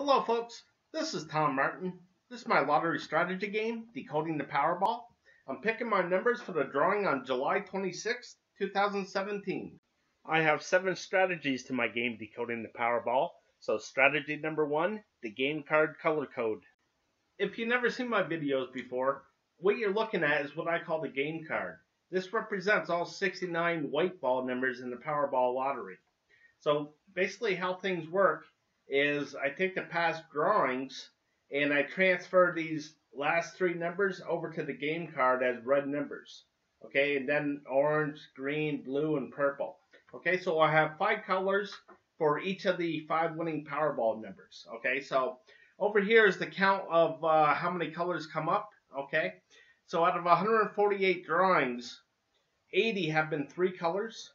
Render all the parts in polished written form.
Hello folks, this is Tom Martin. This is my lottery strategy game, Decoding the Powerball. I'm picking my numbers for the drawing on July 26, 2017. I have 7 strategies to my game, Decoding the Powerball. So strategy number 1, the game card color code. If you've never seen my videos before, what you're looking at is what I call the game card. This represents all 69 white ball numbers in the Powerball lottery. So basically how things work is I take the past drawings and I transfer these last 3 numbers over to the game card as red numbers. Okay, and then orange, green, blue, and purple. Okay, so I have 5 colors for each of the 5 winning Powerball numbers. Okay, so over here is the count of how many colors come up. Okay, so out of 148 drawings, 80 have been 3 colors.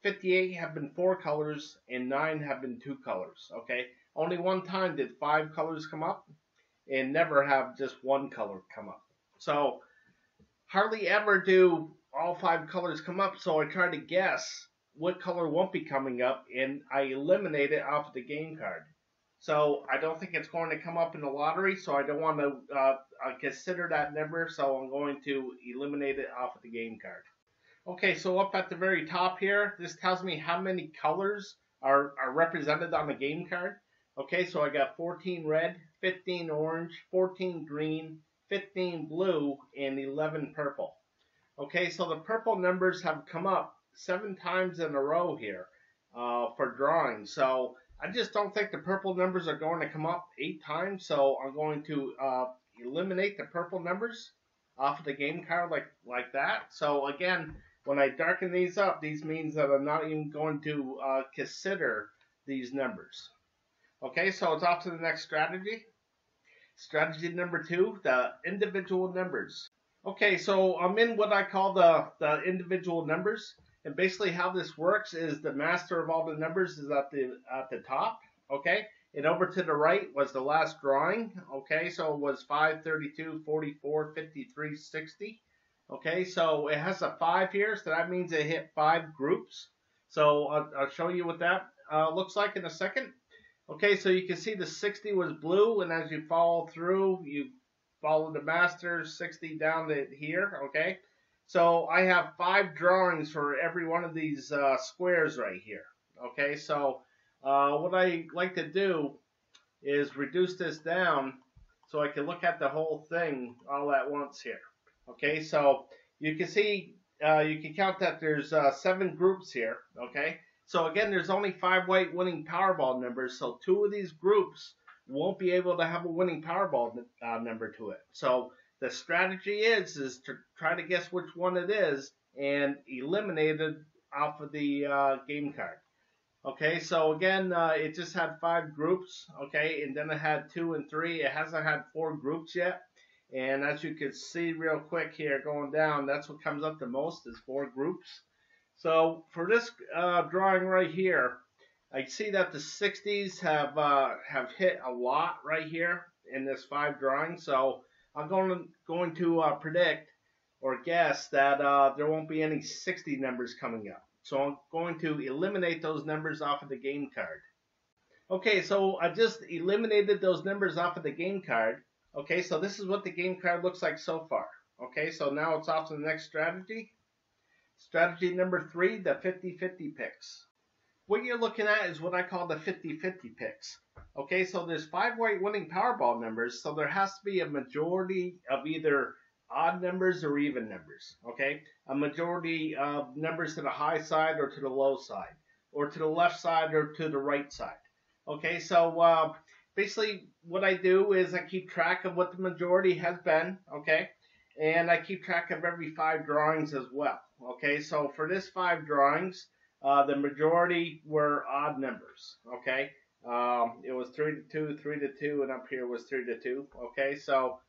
58 have been 4 colors, and 9 have been 2 colors, okay? Only one time did 5 colors come up, and never have just 1 color come up. So, hardly ever do all 5 colors come up, so I try to guess what color won't be coming up, and I eliminate it off of the game card. So, I don't think it's going to come up in the lottery, so I don't want to consider that number, so I'm going to eliminate it off of the game card. Okay, so up at the very top here, this tells me how many colors are represented on the game card. Okay, so I got 14 red, 15 orange, 14 green, 15 blue, and 11 purple. Okay, so the purple numbers have come up 7 times in a row here for drawing. So I just don't think the purple numbers are going to come up 8 times. So I'm going to eliminate the purple numbers off of the game card like that. So again, when I darken these up, these means that I'm not even going to consider these numbers. Okay, so it's off to the next strategy. Strategy number 2, the individual numbers. Okay, so I'm in what I call the individual numbers. And basically how this works is the master of all the numbers is at the top. Okay, and over to the right was the last drawing. Okay, so it was 5, 32, 44, 53, 60. Okay, so it has a 5 here, so that means it hit 5 groups. So I'll show you what that looks like in a second. Okay, so you can see the 60 was blue, and as you follow through, you follow the master 60 down to here. Okay, so I have 5 drawings for every one of these squares right here. Okay, so what I like to do is reduce this down so I can look at the whole thing all at once here. Okay, so you can see, you can count that there's 7 groups here. Okay, so again, there's only 5 white winning Powerball numbers, so 2 of these groups won't be able to have a winning Powerball number to it. So the strategy is to try to guess which one it is and eliminate it off of the game card. Okay, so again, it just had 5 groups. Okay, and then it had 2 and 3. It hasn't had 4 groups yet. And as you can see real quick here going down, that's what comes up the most is 4 groups. So for this drawing right here, I see that the 60s have hit a lot right here in this 5 drawings. So I'm going to predict or guess that there won't be any 60 numbers coming up. So I'm going to eliminate those numbers off of the game card. Okay, so I just eliminated those numbers off of the game card. Okay, so this is what the game card looks like so far. Okay, so now it's off to the next strategy. Strategy number 3, the 50-50 picks. What you're looking at is what I call the 50-50 picks. Okay, so there's 5 white winning Powerball numbers, so there has to be a majority of either odd numbers or even numbers. Okay, a majority of numbers to the high side or to the low side, or to the left side or to the right side. Okay, so basically, what I do is I keep track of what the majority has been, okay? And I keep track of every 5 drawings as well, okay? So for this 5 drawings, the majority were odd numbers, okay? It was 3 to 2, 3 to 2, and up here was 3 to 2, okay? So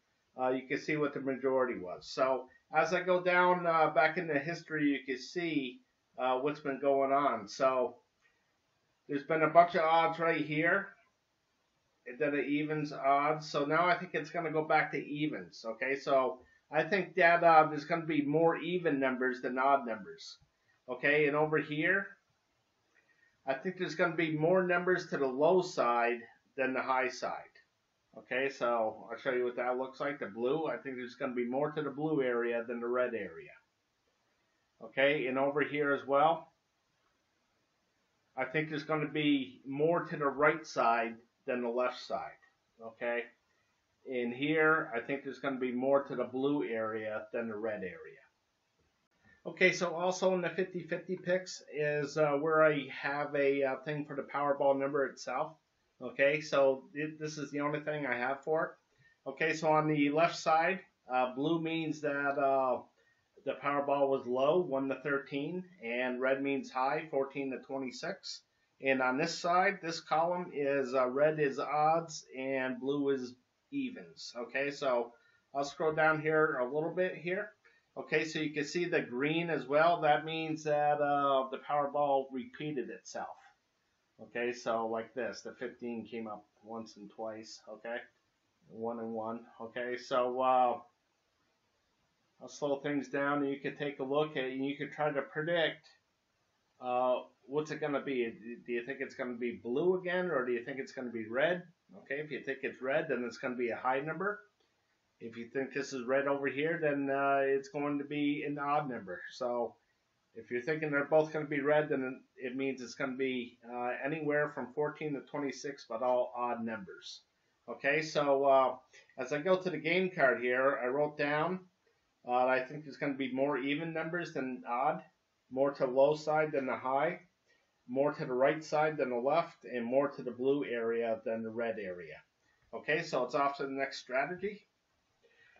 you can see what the majority was. So as I go down back into history, you can see what's been going on. So there's been a bunch of odds right here. And then the evens, odds. So now I think it's going to go back to evens. Okay, so I think that there's going to be more even numbers than odd numbers. Okay, and over here, I think there's going to be more numbers to the low side than the high side. Okay, so I'll show you what that looks like. The blue, I think there's going to be more to the blue area than the red area. Okay, and over here as well, I think there's going to be more to the right side than the left side. Okay, in here, I think there's going to be more to the blue area than the red area. Okay, so also in the 50-50 picks is where I have a thing for the Powerball number itself. Okay, so this is the only thing I have for it. Okay, so on the left side, blue means that the Powerball was low, 1 to 13, and red means high, 14 to 26. And on this side, this column is red is odds and blue is evens. Okay, so I'll scroll down here a little bit here. Okay, so you can see the green as well. That means that the Powerball repeated itself. Okay, so like this, the 15 came up once and twice. Okay, 1 and 1. Okay, so I'll slow things down, and you can take a look at it, and you can try to predict what's it going to be. Do you think it's going to be blue again, or do you think it's going to be red? Okay, if you think it's red, then it's going to be a high number. If you think this is red over here, then it's going to be an odd number. So if you're thinking they're both going to be red, then it means it's going to be anywhere from 14 to 26, but all odd numbers. Okay, so as I go to the game card here, I wrote down I think there's going to be more even numbers than odd, more to the low side than the high, more to the right side than the left, and more to the blue area than the red area. Okay, so it's off to the next strategy.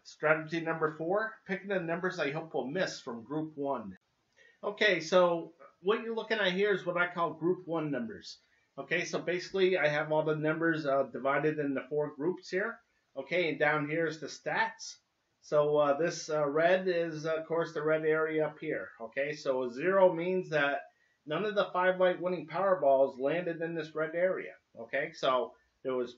Strategy number 4, picking the numbers I hope will miss from group 1. Okay, so what you're looking at here is what I call group 1 numbers. Okay, so basically I have all the numbers divided into 4 groups here. Okay, and down here is the stats. So this red is, of course, the red area up here. Okay, so 0 means that none of the 5-light winning Powerballs landed in this red area. Okay, so there was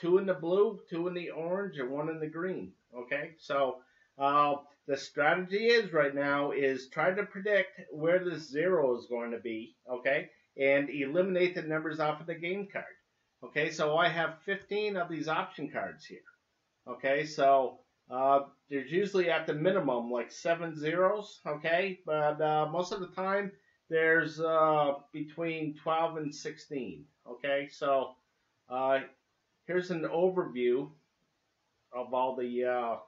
2 in the blue, 2 in the orange, and 1 in the green. Okay, so the strategy is right now is try to predict where this 0 is going to be. Okay, and eliminate the numbers off of the game card. Okay, so I have 15 of these option cards here. Okay, so there's usually at the minimum like 7 zeros. Okay, but most of the time there's between 12 and 16. Okay, so here's an overview of all the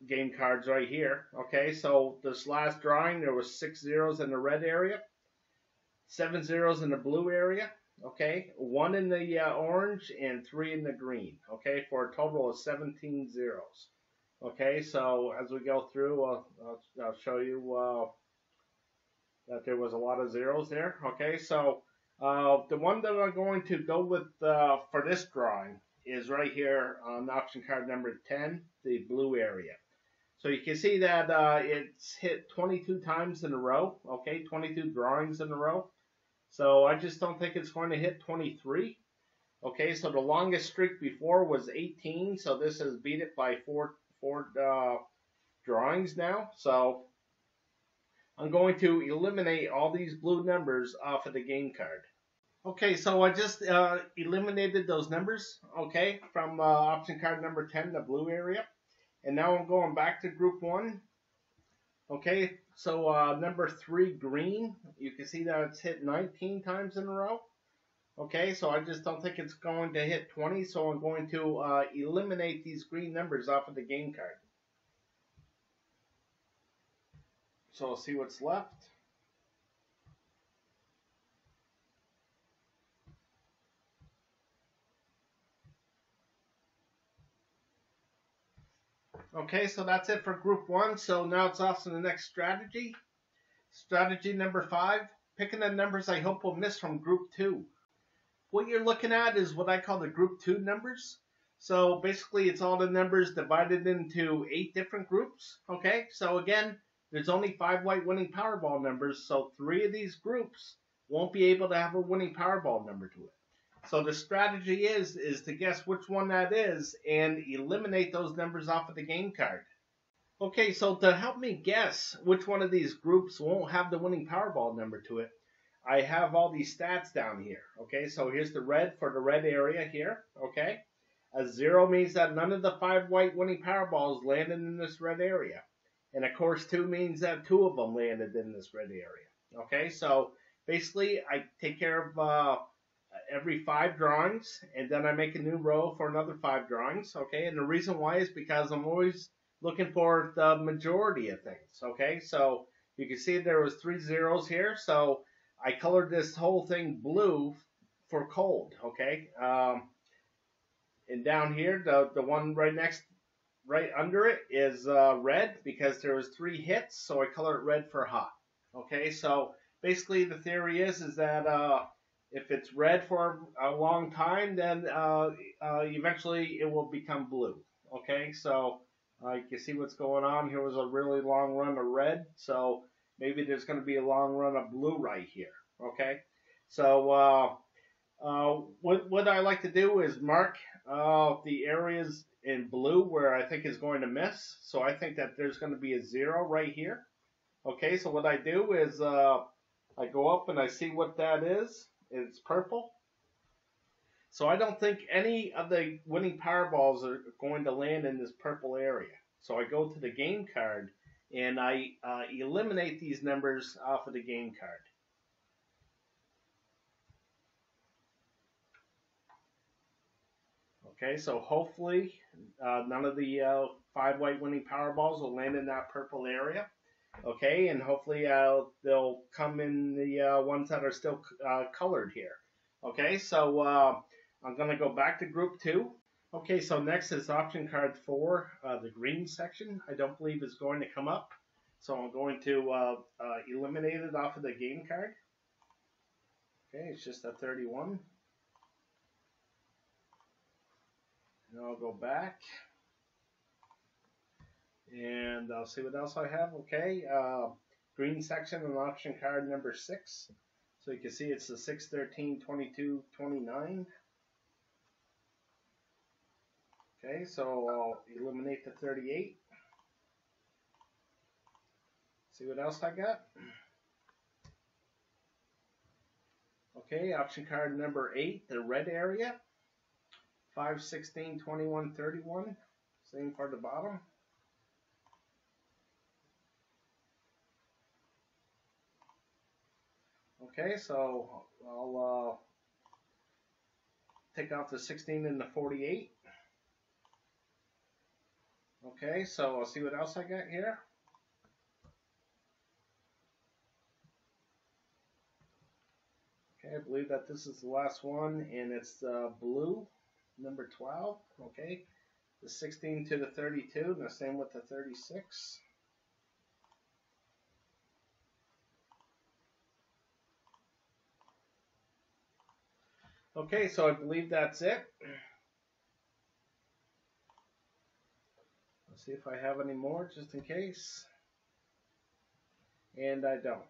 game cards right here. Okay, so this last drawing there was 6 zeros in the red area, 7 zeros in the blue area. Okay, 1 in the orange and 3 in the green. Okay, for a total of 17 zeros. Okay, so as we go through, I'll show you that there was a lot of zeros there. Okay, so the one that I'm going to go with for this drawing is right here on option card number 10, the blue area. So you can see that it's hit 22 times in a row. Okay, 22 drawings in a row. So I just don't think it's going to hit 23. Okay, so the longest streak before was 18. So this has beat it by four drawings now. So I'm going to eliminate all these blue numbers off of the game card. Okay, so I just eliminated those numbers, okay, from option card number 10, the blue area. And now I'm going back to group 1. Okay, so number 3, green, you can see that it's hit 19 times in a row. Okay, so I just don't think it's going to hit 20, so I'm going to eliminate these green numbers off of the game card. So I'll see what's left. Okay, so that's it for group 1. So now it's off to the next strategy. Strategy number 5, picking the numbers I hope will miss from group 2. What you're looking at is what I call the group 2 numbers. So basically it's all the numbers divided into 8 different groups. Okay, so again, there's only 5 white winning Powerball numbers, so 3 of these groups won't be able to have a winning Powerball number to it. So the strategy is to guess which one that is and eliminate those numbers off of the game card. Okay, so to help me guess which one of these groups won't have the winning Powerball number to it, I have all these stats down here. Okay, so here's the red for the red area here. Okay, a 0 means that none of the 5 white winning Powerballs landed in this red area. And of course 2 means that 2 of them landed in this red area. Okay, so basically I take care of every 5 drawings, and then I make a new row for another 5 drawings. Okay, and the reason why is because I'm always looking for the majority of things. Okay, so you can see there was 3 zeros here, so I colored this whole thing blue for cold. Okay, and down here, the one right under it is red because there was 3 hits, so I colored it red for hot. Okay, so basically the theory is that if it's red for a long time, then eventually it will become blue. Okay, so you can see what's going on. Here was a really long run of red, so maybe there's going to be a long run of blue right here. Okay, so what I like to do is mark the areas in blue where I think is going to miss. So I think that there's going to be a 0 right here. Okay, so what I do is I go up and I see what that is. It's purple. So I don't think any of the winning Powerballs are going to land in this purple area. So I go to the game card and I eliminate these numbers off of the game card. Okay, so hopefully none of the 5 white winning Powerballs will land in that purple area. Okay, and hopefully they'll come in the ones that are still colored here. Okay, so I'm going to go back to group 2. Okay, so next is option card 4, the green section. I don't believe is going to come up, so I'm going to eliminate it off of the game card. Okay, it's just a 31. And I'll go back and I'll see what else I have. Okay, green section on option card number 6. So you can see it's the 6, 13, 22, 29. Okay, so I'll eliminate the 38. See what else I got. Okay, option card number 8, the red area. 5, 16, 21, 31. Same for the bottom. Okay, so I'll take off the 16 and the 48. Okay, so I'll see what else I got here. Okay, I believe that this is the last one, and it's blue, number 12. Okay, the 16 to the 32, and the same with the 36. Okay, so I believe that's it. Let's see if I have any more, just in case. And I don't.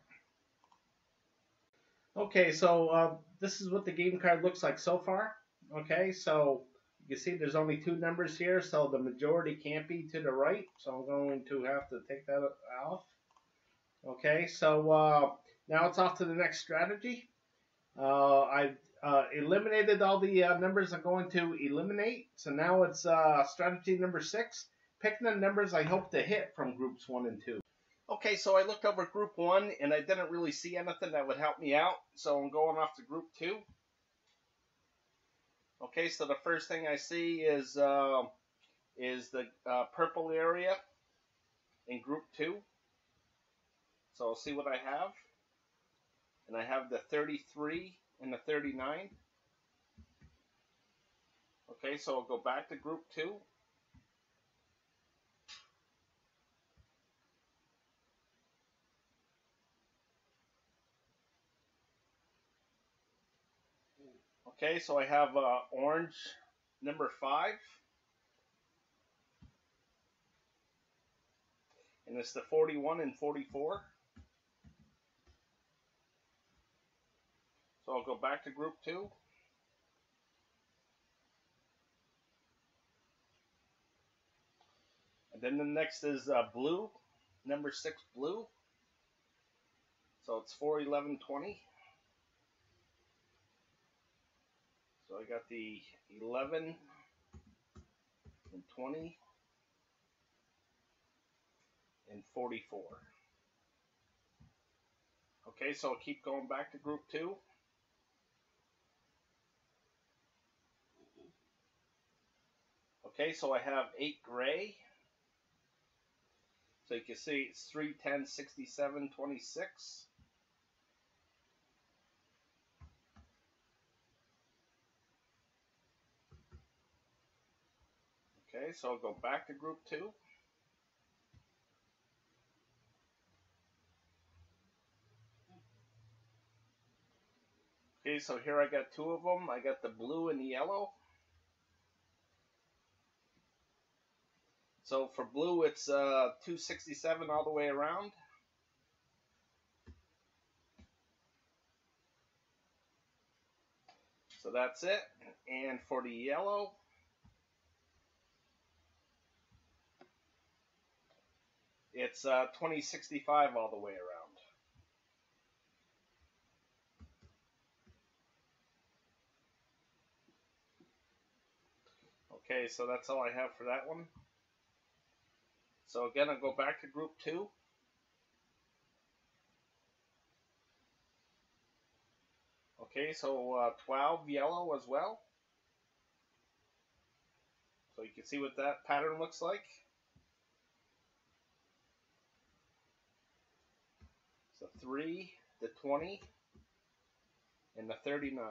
Okay, so this is what the game card looks like so far. Okay, so you can see there's only 2 numbers here, so the majority can't be to the right. So I'm going to have to take that off. Okay, so now it's off to the next strategy. I've eliminated all the numbers I'm going to eliminate. So now it's strategy number 6. Picking the numbers I hope to hit from groups 1 and 2. Okay, so I looked over group 1 and I didn't really see anything that would help me out. So I'm going off to group 2. Okay, so the first thing I see is the purple area in group 2. So I'll see what I have. And I have the 33 and the 39. Okay, so I'll go back to group 2. Okay, so I have orange number 5. And it's the 41 and 44. So I'll go back to group 2. And then the next is blue, number 6 blue. So it's 4, 11, 20. So I got the 11 and 20 and 44. Okay, so I'll keep going back to group 2. Okay, so I have 8 gray. So you can see it's 3, 10, 67, 26. Okay, so I'll go back to group 2. Okay, so here I got 2 of them. I got the blue and the yellow. So for blue, it's 267 all the way around. So that's it. And for the yellow, it's 2065 all the way around. Okay, so that's all I have for that one. So again, I'll go back to group 2. Okay, so 12 yellow as well. So you can see what that pattern looks like. So 3, the 20, and the 39.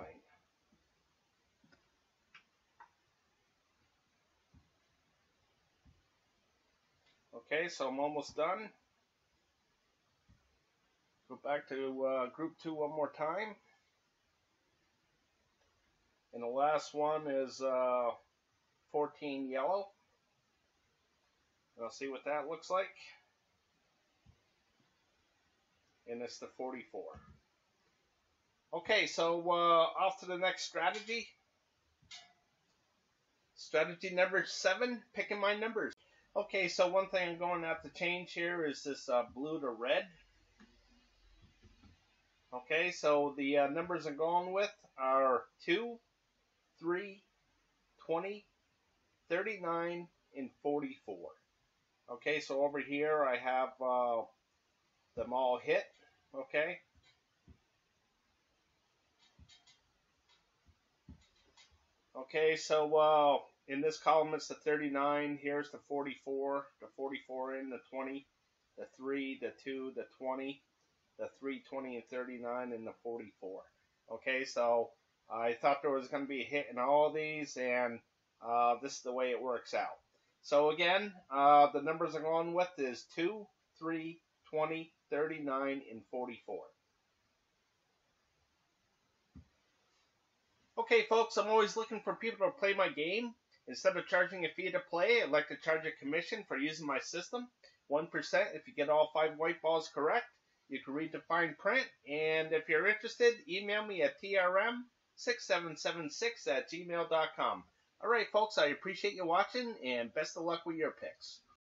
Okay, so I'm almost done. Go back to group 2 one more time. And the last one is 14 yellow. And I'll see what that looks like. And it's the 44. Okay, so off to the next strategy. Strategy number 7, picking my numbers. Okay, so one thing I'm going to have to change here is this blue to red. Okay, so the numbers I'm going with are 2, 3, 20, 39, and 44. Okay, so over here I have them all hit. Okay. Okay, so in this column it's the 39, here's the 44, the 44 in, the 20, the 3, the 2, the 20, the 3, 20, and 39, and the 44. Okay, so I thought there was going to be a hit in all of these, and this is the way it works out. So again, the numbers I'm going with is 2, 3, 20, 39, and 44. Okay, folks, I'm always looking for people to play my game. Instead of charging a fee to play, I'd like to charge a commission for using my system. 1% if you get all 5 white balls correct. You can read the fine print, and if you're interested, email me at trm6776@gmail.com. Alright, folks, I appreciate you watching, and best of luck with your picks.